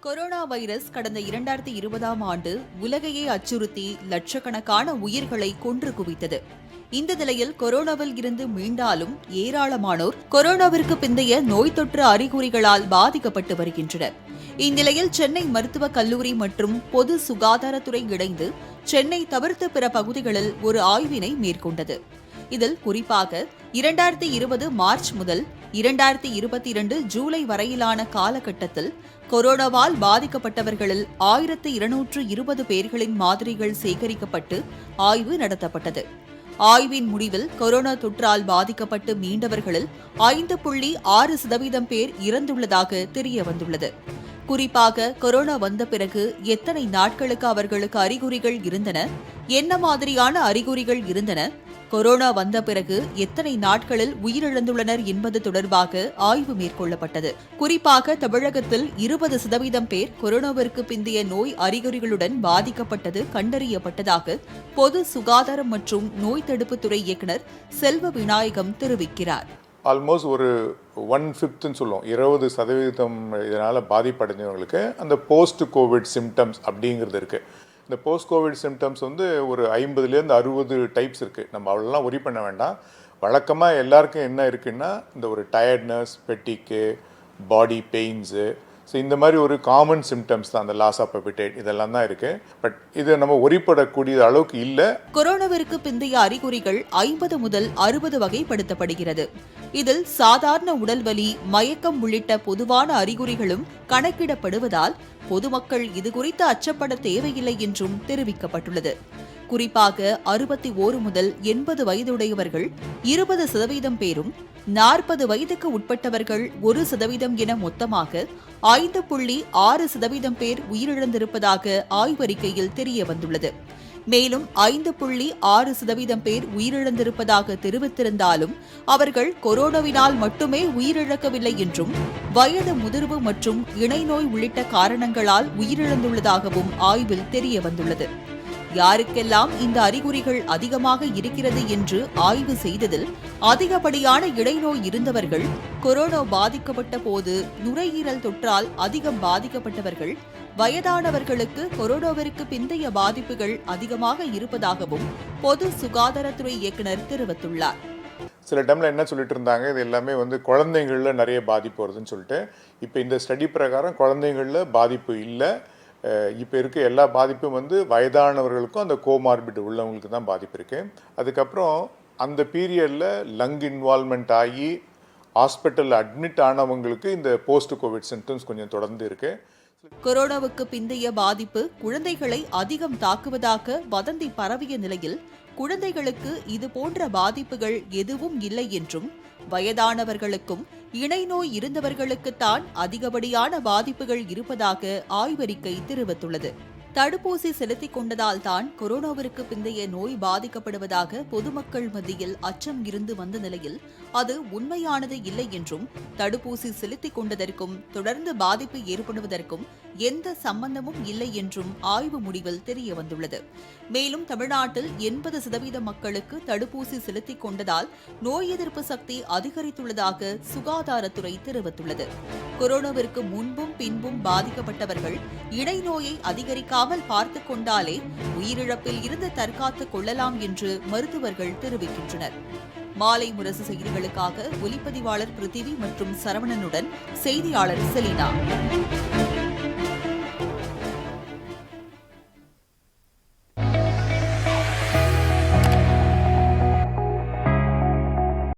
Corona virus கடந்த 2020ஆம் ஆண்டு உலகையே அச்சுறுத்தி லட்சக்கணக்கான உயிர்களை கொன்று குவித்தது. இந்த நிலையில் கொரோனாவில் இருந்து மீண்டாலும் ஏராளமானோர் கொரோனாவிற்கு பிந்தைய நோய் தொற்று அறிகுறிகளால் பாதிக்கப்பட்டு வருகின்றனர். இந்நிலையில் சென்னை மருத்துவக் கல்லூரி மற்றும் பொது சுகாதாரத்துறை இணைந்து சென்னை தவிர்த்த பிற பகுதிகளில் ஒரு ஆய்வினை மேற்கொண்டது. இதில் குறிப்பாக 2020 மார்ச் முதல் 2022 ஜூலை வரையிலான காலகட்டத்தில் கொரோனாவால் பாதிக்கப்பட்டவர்களில் 1220 பேர்களின் மாதிரிகள் சேகரிக்கப்பட்டு ஆய்வு நடத்தப்பட்டது. ஆய்வின் முடிவில் கொரோனா தொற்றால் பாதிக்கப்பட்டு மீண்டவர்களில் 5.6% பேர் இறந்துள்ளதாக தெரியவந்துள்ளது. குறிப்பாக கொரோனா வந்த பிறகு எத்தனை நாட்களுக்கு அவர்களுக்கு அறிகுறிகள் இருந்தன, என்ன மாதிரியான அறிகுறிகள் இருந்தன, கொரோனா வந்த பிறகு எத்தனை நாட்களில் உயிரிழந்துள்ளனர் என்பது தொடர்பாக ஆய்வு மேற்கொள்ளப்பட்டது. குறிப்பாக தமிழகத்தில் 20% பேர் கொரோனாவிற்கு பிந்தைய நோய் அறிகுறிகளுடன் பாதிக்கப்பட்டது கண்டறியப்பட்டதாக பொது சுகாதாரம் மற்றும் நோய் தடுப்புத்துறை இயக்குநர் செல்வ விநாயகம் தெரிவிக்கிறார். ஆல்மோஸ்ட் ஒரு 1/5 சொல்லுவோம், 20% இதனால் பாதிப்படைஞ்சவங்களுக்கு அந்த போஸ்ட் கோவிட் சிம்டம்ஸ் அப்படிங்கிறது இருக்குது. இந்த போஸ்ட் கோவிட் சிம்டம்ஸ் வந்து ஒரு 50லேருந்து 60 டைப்ஸ் இருக்குது. நம்ம அவ்வளோலாம் ஒரி பண்ண வேண்டாம். வழக்கமாக எல்லாருக்கும் என்ன இருக்குன்னா இந்த ஒரு டயர்ட்னஸ், பெட்டிக்கு, பாடி பெயின்ஸு, ஸோ இந்த மாதிரி ஒரு காமன் சிம்டம்ஸ் தான். அந்த லாஸ் ஆஃப் அப்பிடைட் இதெல்லாம் தான் இருக்குது. பட் இது நம்ம ஒரிப்படக்கூடிய அளவுக்கு இல்லை. கொரோனாவிற்கு பிந்தைய அறிகுறிகள் 50 முதல் 60 வகைப்படுத்தப்படுகிறது. இதில் சாதாரண உடல்வலி, மயக்கம் உள்ளிட்ட பொதுவான அறிகுறிகளும் கணக்கிடப்படுவதால் பொதுமக்கள் இதுகுறித்து அச்சப்பட தேவையில்லை என்றும் தெரிவிக்கப்பட்டுள்ளது. குறிப்பாக 61 முதல் 80 வயதுடையவர்கள் 20% பேரும், 40 வயதுக்கு உட்பட்டவர்கள் 1% என மொத்தமாக 5.6% பேர் உயிரிழந்திருப்பதாக ஆய்வறிக்கையில் தெரியவந்துள்ளது. மேலும் 5.6% பேர் உயிரிழந்திருப்பதாக தெரிவித்திருந்தாலும் அவர்கள் கொரோனாவினால் மட்டுமே உயிரிழக்கவில்லை என்றும், வயது முதிர்வு மற்றும் இணை நோய் உள்ளிட்ட காரணங்களால் உயிரிழந்துள்ளதாகவும் ஆய்வில் தெரியவந்துள்ளது. யாருக்கெல்லாம் இந்த அறிகுறிகள் அதிகமாக இருக்கிறது என்று ஆய்வு செய்ததில் அதிகப்படியான இடைநோய் இருந்தவர்கள், கொரோனா பாதிக்கப்பட்ட போது நுரையீரல் தொற்றால் அதிகம் பாதிக்கப்பட்டவர்கள், வயதானவர்களுக்கு கொரோனாவிற்கு பிந்தைய பாதிப்புகள் அதிகமாக இருப்பதாகவும் பொது சுகாதாரத்துறை இயக்குநர் தெரிவித்துள்ளார். சில டைமில் என்ன சொல்லிட்டு இருந்தாங்க, இது எல்லாமே வந்து குழந்தைங்களில் நிறைய பாதிப்பு வருதுன்னு சொல்லிட்டு. இப்போ இந்த ஸ்டடி பிரகாரம் குழந்தைங்களில் பாதிப்பு இல்லை. இப்போ இருக்க எல்லா பாதிப்பும் வந்து வயதானவர்களுக்கும் அந்த கோமார்பிட் உள்ளவங்களுக்கு தான் பாதிப்பு இருக்குது. அதுக்கப்புறம் அந்த பீரியடில் லங் இன்வால்மெண்ட் ஆகி ஹாஸ்பிட்டலில் அட்மிட் ஆனவங்களுக்கு இந்த போஸ்ட் கோவிட் சிம்டம்ஸ் கொஞ்சம் தொடர்ந்து இருக்குது. கொரோனாவுக்கு பிந்தைய பாதிப்பு குழந்தைகளை அதிகம் தாக்குவதாக வதந்தி பரவிய நிலையில் குழந்தைகளுக்கு இது போன்ற பாதிப்புகள் எதுவும் இல்லை என்றும், வயதானவர்களுக்கும் இணை நோய் இருந்தவர்களுக்குத்தான் அதிகப்படியான பாதிப்புகள் இருப்பதாக ஆய்வறிக்கை தெரிவித்துள்ளது. தடுப்பூசி செலுத்திக் கொண்டதால் தான் கொரோனாவிற்கு பிந்தைய நோய் பாதிக்கப்படுவதாக பொதுமக்கள் மத்தியில் அச்சம் இருந்து வந்த நிலையில் அது உண்மையானது இல்லை என்றும், தடுப்பூசி செலுத்திக் கொண்டதற்கும் தொடர்ந்து பாதிப்பு ஏற்படுவதற்கும் எந்த சம்பந்தமும் இல்லை என்றும் ஆய்வு முடிவில் தெரியவந்துள்ளது. மேலும் தமிழ்நாட்டில் 80% மக்களுக்கு தடுப்பூசி செலுத்திக் கொண்டதால் நோய் எதிர்ப்பு சக்தி அதிகரித்துள்ளதாக சுகாதாரத்துறை தெரிவித்துள்ளது. கொரோனாவிற்கு முன்பும் பின்பும் பாதிக்கப்பட்டவர்கள் இணை நோயை அதிகரிக்காமல் பார்த்துக் கொண்டாலே உயிரிழப்பில் இருந்து தற்காத்துக் கொள்ளலாம் என்று மருத்துவர்கள் தெரிவிக்கின்றனர். மாலை முரசு செய்திகளுக்காக ஒலிப்பதிவாளர் பிருத்திவி மற்றும் சரவணனுடன் செய்தியாளர் செலினா.